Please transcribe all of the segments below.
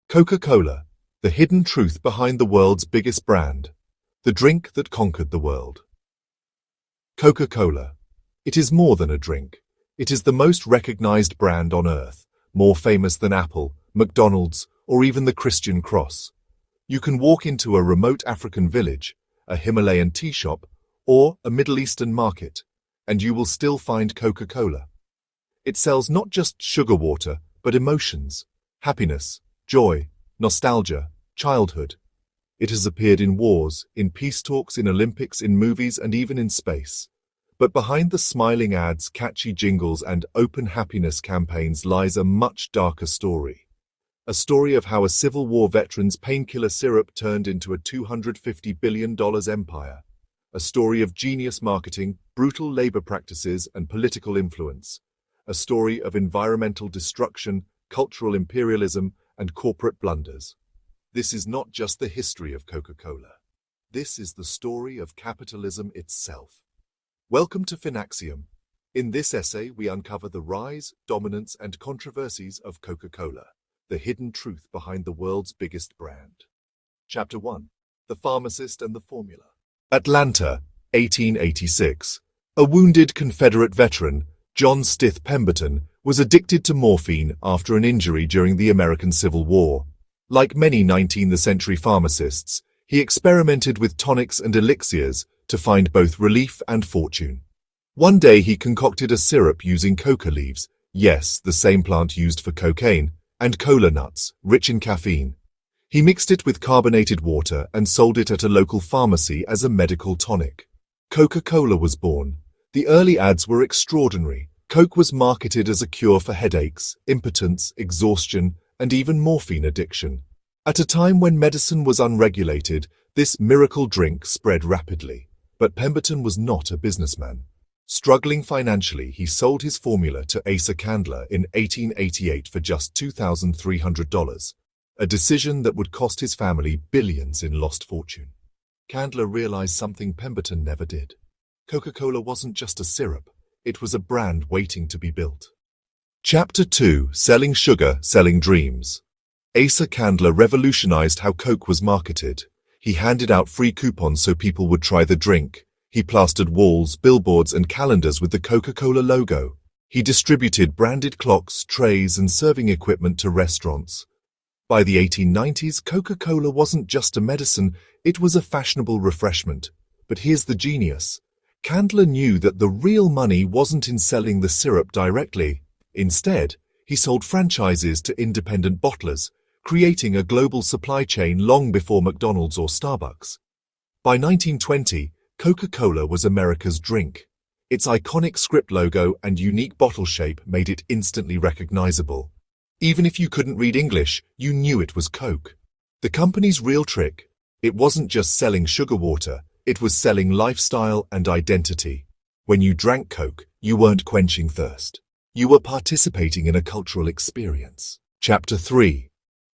Coca-Cola, the hidden truth behind the world's biggest brand, the drink that conquered the world. Coca-Cola. It is more than a drink. It is the most recognized brand on earth, more famous than Apple, McDonald's, or even the Christian cross. You can walk into a remote African village, a Himalayan tea shop, or a Middle Eastern market, and you will still find Coca-Cola. It sells not just sugar water, but emotions, happiness, joy, nostalgia, childhood. It has appeared in wars, in peace talks, in Olympics, in movies, and even in space. But behind the smiling ads, catchy jingles, and open happiness campaigns lies a much darker story. A story of how a Civil War veteran's painkiller syrup turned into a $250 billion empire. A story of genius marketing, brutal labor practices, and political influence. A story of environmental destruction, cultural imperialism, and corporate blunders. This is not just the history of Coca-Cola. This is the story of capitalism itself. Welcome to Finaxiom. In this essay, we uncover the rise, dominance, and controversies of Coca-Cola, the hidden truth behind the world's biggest brand. Chapter 1. The Pharmacist and the Formula. Atlanta, 1886. A wounded Confederate veteran, John Stith Pemberton, was addicted to morphine after an injury during the American Civil War. Like many 19th-century pharmacists, he experimented with tonics and elixirs to find both relief and fortune. One day he concocted a syrup using coca leaves, yes, the same plant used for cocaine, and cola nuts, rich in caffeine. He mixed it with carbonated water and sold it at a local pharmacy as a medical tonic. Coca-Cola was born. The early ads were extraordinary. Coke was marketed as a cure for headaches, impotence, exhaustion, and even morphine addiction. At a time when medicine was unregulated, this miracle drink spread rapidly. But Pemberton was not a businessman. Struggling financially, he sold his formula to Asa Candler in 1888 for just $2,300, a decision that would cost his family billions in lost fortune. Candler realized something Pemberton never did. Coca-Cola wasn't just a syrup. It was a brand waiting to be built. Chapter 2. Selling Sugar, Selling Dreams. Asa Candler revolutionized how Coke was marketed. He handed out free coupons so people would try the drink. He plastered walls, billboards, and calendars with the Coca-Cola logo. He distributed branded clocks, trays, and serving equipment to restaurants. By the 1890s, Coca-Cola wasn't just a medicine, it was a fashionable refreshment. But here's the genius. Candler knew that the real money wasn't in selling the syrup directly. Instead, he sold franchises to independent bottlers, creating a global supply chain long before McDonald's or Starbucks. By 1920, Coca-Cola was America's drink. Its iconic script logo and unique bottle shape made it instantly recognizable. Even if you couldn't read English, you knew it was Coke. The company's real trick? It wasn't just selling sugar water. It was selling lifestyle and identity. When you drank Coke, you weren't quenching thirst. You were participating in a cultural experience. Chapter 3.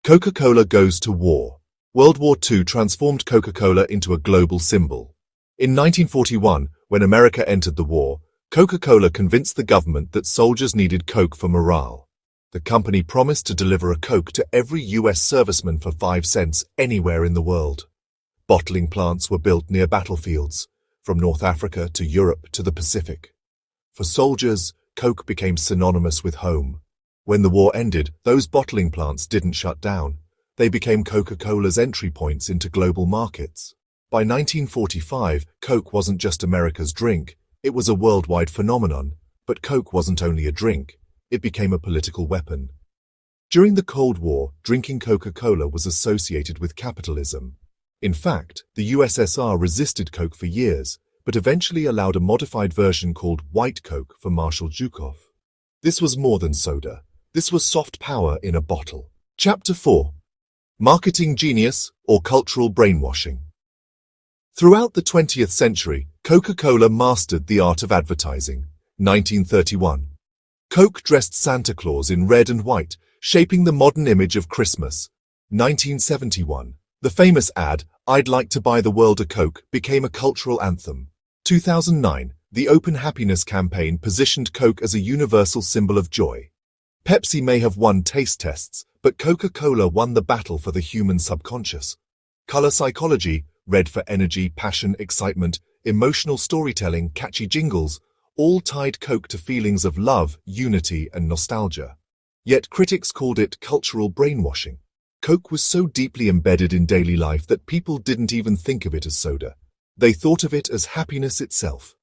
Coca-Cola Goes to War. World War II transformed Coca-Cola into a global symbol. In 1941, when America entered the war, Coca-Cola convinced the government that soldiers needed Coke for morale. The company promised to deliver a Coke to every U.S. serviceman for 5 cents anywhere in the world. Bottling plants were built near battlefields, from North Africa to Europe to the Pacific. For soldiers, Coke became synonymous with home. When the war ended, those bottling plants didn't shut down. They became Coca-Cola's entry points into global markets. By 1945, Coke wasn't just America's drink. It was a worldwide phenomenon. But Coke wasn't only a drink. It became a political weapon. During the Cold War, drinking Coca-Cola was associated with capitalism. In fact, the USSR resisted Coke for years, but eventually allowed a modified version called White Coke for Marshal Zhukov. This was more than soda. This was soft power in a bottle. Chapter 4. Marketing Genius or Cultural Brainwashing. Throughout the 20th century, Coca-Cola mastered the art of advertising. 1931. Coke dressed Santa Claus in red and white, shaping the modern image of Christmas. 1971. The famous ad, "I'd like to buy the world a Coke," became a cultural anthem. 2009, the Open Happiness campaign positioned Coke as a universal symbol of joy. Pepsi may have won taste tests, But Coca-Cola won the battle for the human subconscious. Color psychology, red for energy, passion, excitement, emotional storytelling, catchy jingles, all tied Coke to feelings of love, unity, and nostalgia. Yet critics called it cultural brainwashing. Coke was so deeply embedded in daily life that people didn't even think of it as soda. They thought of it as happiness itself.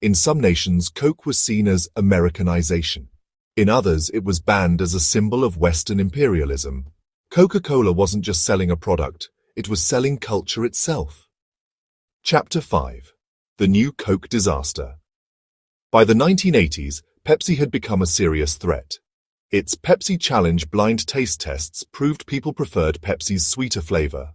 In some nations, Coke was seen as Americanization. In others, it was banned as a symbol of Western imperialism. Coca-Cola wasn't just selling a product, it was selling culture itself. Chapter 5. The New Coke Disaster. By the 1980s, Pepsi had become a serious threat. Its Pepsi Challenge blind taste tests proved people preferred Pepsi's sweeter flavor.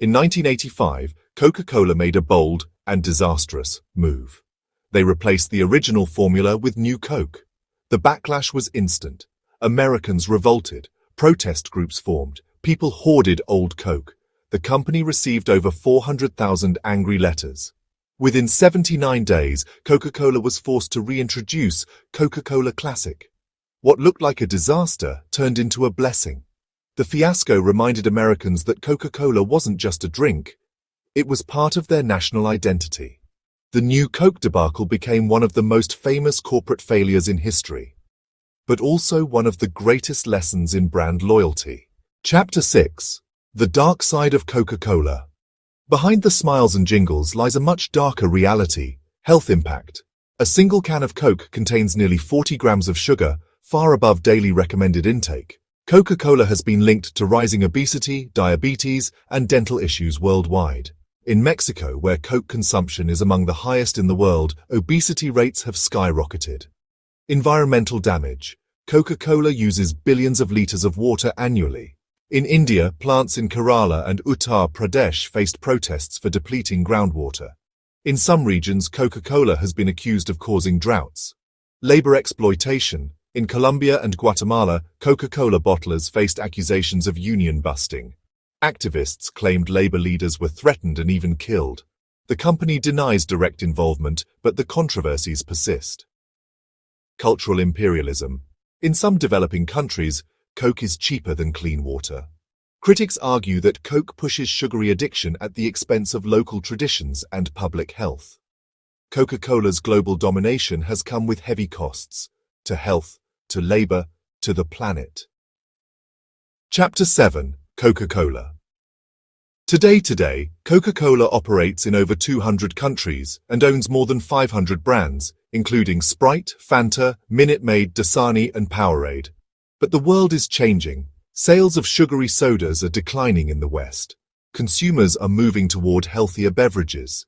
In 1985, Coca-Cola made a bold and disastrous move. They replaced the original formula with New Coke. The backlash was instant. Americans revolted, protest groups formed, people hoarded old Coke. The company received over 400,000 angry letters. Within 79 days, Coca-Cola was forced to reintroduce Coca-Cola Classic. What looked like a disaster turned into a blessing. The fiasco reminded Americans that Coca-Cola wasn't just a drink. It was part of their national identity. The New Coke debacle became one of the most famous corporate failures in history, but also one of the greatest lessons in brand loyalty. Chapter 6. The Dark Side of Coca-Cola. Behind the smiles and jingles lies a much darker reality: health impact. A single can of Coke contains nearly 40 grams of sugar, far above daily recommended intake. Coca-Cola has been linked to rising obesity, diabetes, and dental issues worldwide. In Mexico, where Coke consumption is among the highest in the world, obesity rates have skyrocketed. Environmental damage. Coca-Cola uses billions of liters of water annually. In India, plants in Kerala and Uttar Pradesh faced protests for depleting groundwater. In some regions, Coca-Cola has been accused of causing droughts. Labor exploitation. In Colombia and Guatemala, Coca-Cola bottlers faced accusations of union busting. Activists claimed labor leaders were threatened and even killed. The company denies direct involvement, but the controversies persist. Cultural imperialism. In some developing countries, Coke is cheaper than clean water. Critics argue that Coke pushes sugary addiction at the expense of local traditions and public health. Coca-Cola's global domination has come with heavy costs to health, to labor, to the planet. Chapter 7. Coca-Cola. Today, Coca-Cola operates in over 200 countries and owns more than 500 brands, including Sprite, Fanta, Minute Maid, Dasani, and Powerade. But the world is changing. Sales of sugary sodas are declining in the West. Consumers are moving toward healthier beverages.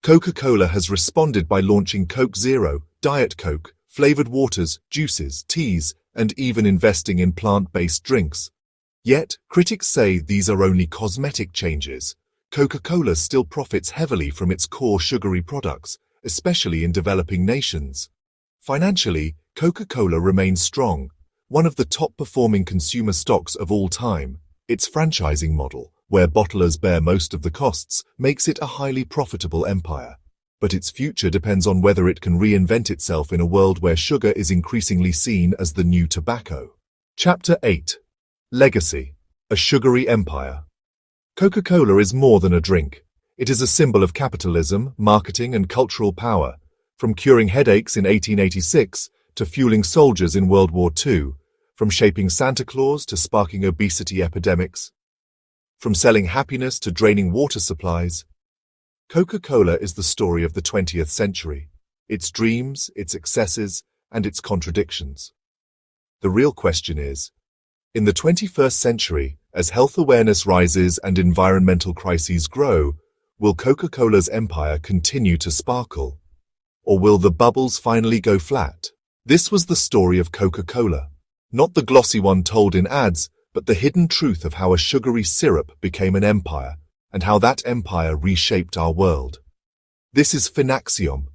Coca-Cola has responded by launching Coke Zero, Diet Coke, flavored waters, juices, teas, and even investing in plant-based drinks. Yet, critics say these are only cosmetic changes. Coca-Cola still profits heavily from its core sugary products, especially in developing nations. Financially, Coca-Cola remains strong, one of the top-performing consumer stocks of all time. Its franchising model, where bottlers bear most of the costs, makes it a highly profitable empire. But its future depends on whether it can reinvent itself in a world where sugar is increasingly seen as the new tobacco. Chapter 8. Legacy. A sugary empire. Coca-Cola is more than a drink. It is a symbol of capitalism, marketing, and cultural power. From curing headaches in 1886 to fueling soldiers in World War II, from shaping Santa Claus to sparking obesity epidemics, from selling happiness to draining water supplies, Coca-Cola is the story of the 20th century, its dreams, its excesses, and its contradictions. The real question is, in the 21st century, as health awareness rises and environmental crises grow, will Coca-Cola's empire continue to sparkle? Or will the bubbles finally go flat? This was the story of Coca-Cola. Not the glossy one told in ads, but the hidden truth of how a sugary syrup became an empire, and how that empire reshaped our world. This is Finaxiom.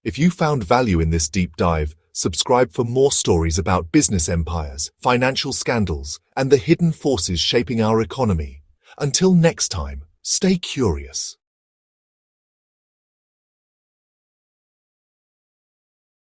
If you found value in this deep dive, subscribe for more stories about business empires, financial scandals, and the hidden forces shaping our economy. Until next time, stay curious.